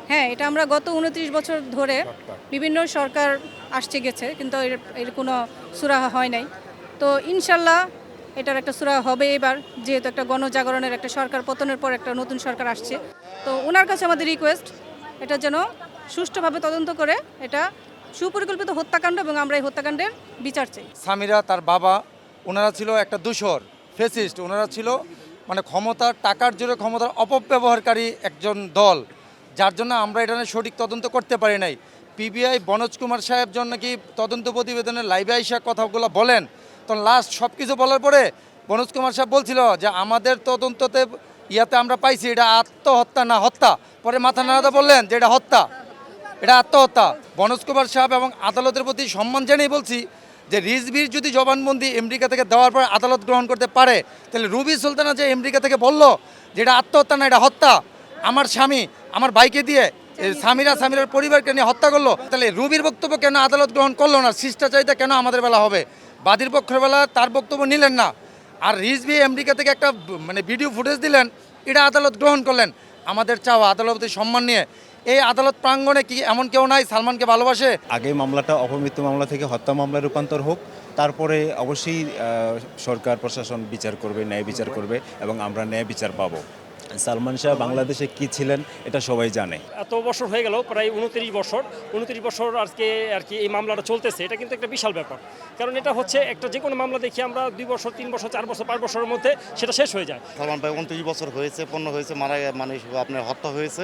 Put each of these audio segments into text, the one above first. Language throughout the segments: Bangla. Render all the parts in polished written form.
হ্যাঁ, এটা আমরা গত ২৯ বছর ধরে বিভিন্ন সরকার আসছে গেছে, কিন্তু এর কোনো সুরাহা হয় নাই। তো ইনশাল্লাহ এটার একটা সুরাহা হবে এবার, যেহেতু একটা গণজাগরণের একটা সরকার পতনের পর একটা নতুন সরকার আসছে। তো ওনার কাছে আমাদের রিকোয়েস্ট, এটা যেন সুষ্ঠুভাবে তদন্ত করে এটা সুপরিকল্পিত হত্যাকাণ্ড, এবং আমরা এই হত্যাকাণ্ডের বিচার চাই। সামিরা, তার বাবা, ওনারা ছিল একটা দূষর ফেসিস্ট। ওনারা ছিল মানে ক্ষমতার, টাকার জোরে ক্ষমতার অপব্যবহারকারী একজন দল, যার জন্য আমরা এটা নিয়ে সঠিক তদন্ত করতে পারি নাই। পিবিআই বনোজ কুমার সাহেব জন্য নাকি তদন্ত প্রতিবেদনে লাইভে আইসা কথাগুলো বলেন, তখন লাস্ট সব কিছু বলার পরে বনোজ কুমার সাহেব বলছিল যে আমাদের তদন্ততে ইয়াতে আমরা পাইছি এটা আত্মহত্যা না হত্যা। পরে মাথা নাড়াতে বললেন যে এটা হত্যা, এটা আত্মহত্যা। বনোজ কুমার সাহেব এবং আদালতের প্রতি সম্মান জানিয়ে বলছি যে রিজভির যদি জবানবন্দি আমেরিকা থেকে দেওয়ার পর আদালত গ্রহণ করতে পারে, তাহলে রুবি সুলতানা যে আমেরিকা থেকে বলল যে এটা আত্মহত্যা না এটা হত্যা, আমার স্বামী আমার ভাইকে দিয়ে সামিরার পরিবারকে নিয়ে হত্যা করলো, তাহলে রুবির বক্তব্য কেন আদালত গ্রহণ করলো না? শিষ্টাচারিতা কেন আমাদের বেলা হবে? বাদীর পক্ষের বেলা তার বক্তব্য নিলেন না, আর রিজভি আমেরিকা থেকে একটা মানে ভিডিও ফুটেজ দিলেন, এটা আদালত গ্রহণ করলেন। আমাদের চাওয়া আদালতের সম্মান নিয়ে এই আদালত প্রাঙ্গণে কি এমন কেউ নাই সালমানকে ভালোবাসে? আগে মামলাটা অপমৃত্যু মামলা থেকে হত্যা মামলায় রূপান্তর হোক, তারপরে অবশ্যই সরকার প্রশাসন বিচার করবে, ন্যায় বিচার করবে এবং আমরা ন্যায় বিচার পাবো। সালমান শাহ বাংলাদেশে কি ছিলেন এটা সবাই জানে। এত বছর হয়ে গেল, প্রায় 29 বছর আজকে আর কি এই মামলাটা চলতেছে। এটা কিন্তু একটা বিশাল ব্যাপার, কারণ এটা হচ্ছে একটা যে কোনো মামলা দেখি আমরা 2 বছর 3 বছর 4 বছর 5 বছরের মধ্যে সেটা শেষ হয়ে যায়। সালমান ভাই 29 বছর হয়েছে, পণ্য হয়েছে, মারা মানে আপনার হত্যা হয়েছে,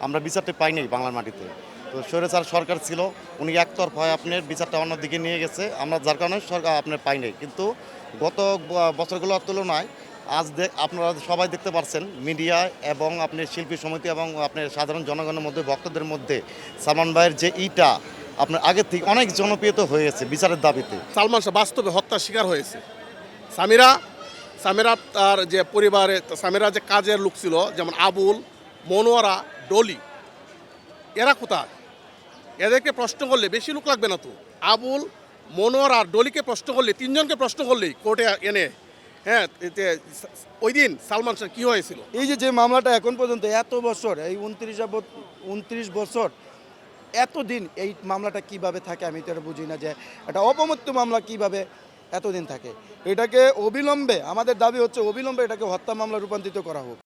আমরা বিচারটা পাইনি বাংলার মাটিতে। তো স্বৈরাচার সরকার ছিল, উনি একতরফায় আপনার বিচারটা অন্যদিকে নিয়ে গেছে, আমরা যার কারণে সরকার আপনার পাইনি। কিন্তু গত বছরগুলোর তুলনায় আজ আপনারা সবাই দেখতে পাচ্ছেন মিডিয়া এবং আপনার শিল্পী সমিতি এবং আপনার সাধারণ জনগণের মধ্যে, ভক্তদের মধ্যে সালমান ভাইয়ের যে ইটা আপনার আগের থেকে অনেক জনপ্রিয়তা হয়েছে বিচারের দাবিতে। সালমান শাহ বাস্তবে হত্যার শিকার হয়েছে। সামিরা তার যে পরিবারে, সামিরা যে কাজের লোক ছিল, যেমন আবুল, মনোয়ারা, ডলি, এরা কোথায়? এদেরকে প্রশ্ন করলে বেশি লোক লাগবে না তো। আবুল, মনোয়ারা আর ডলিকে প্রশ্ন করলে, 3 জনকে প্রশ্ন করলেই কোর্টে এনে, হ্যাঁ, ওই দিন সালমান শাহ কী হয়েছিল? এই যে মামলাটা এখন পর্যন্ত এত বছর, এই 29 বছর এতদিন এই মামলাটা কিভাবে থাকে আমি তো এটা বুঝি না, যে একটা অপমৃত্যু মামলা কিভাবে এতদিন থাকে। এটাকে অবিলম্বে, আমাদের দাবি হচ্ছে অবিলম্বে এটাকে হত্যা মামলা রূপান্তরিত করা হোক।